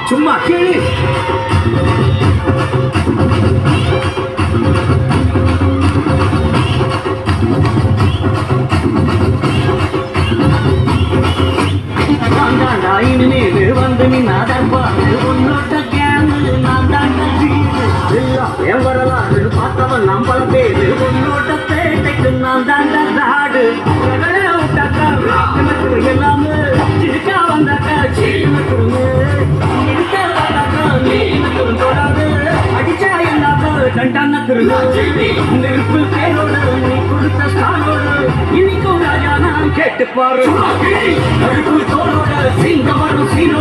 சும்மா கேளு. இனிமேல் வந்து நின்னாதான் பாரு உன்னோட கேங்கு நான் தான் என் வரலாறு பார்த்தவன் நாம் பல பேரு உன்னோட பேட்டைக்கு நான் தான் நாடு விட்டாக்கா எல்லாமே இருக்கா வந்தாக்கா சீனக்குருங்க இருக்க வந்தாக்கா நீனக்குருந்தோடாது அடிச்சா எல்லாக்கா கண்டானக்குருங்க நெருப்பு பேரோடு நீ கொடுத்த ஸ்டானோடு இன்னைக்கும் ராஜா நான் கேட்டு பாரு தோளோட சிங்கம் வரும் சீனோ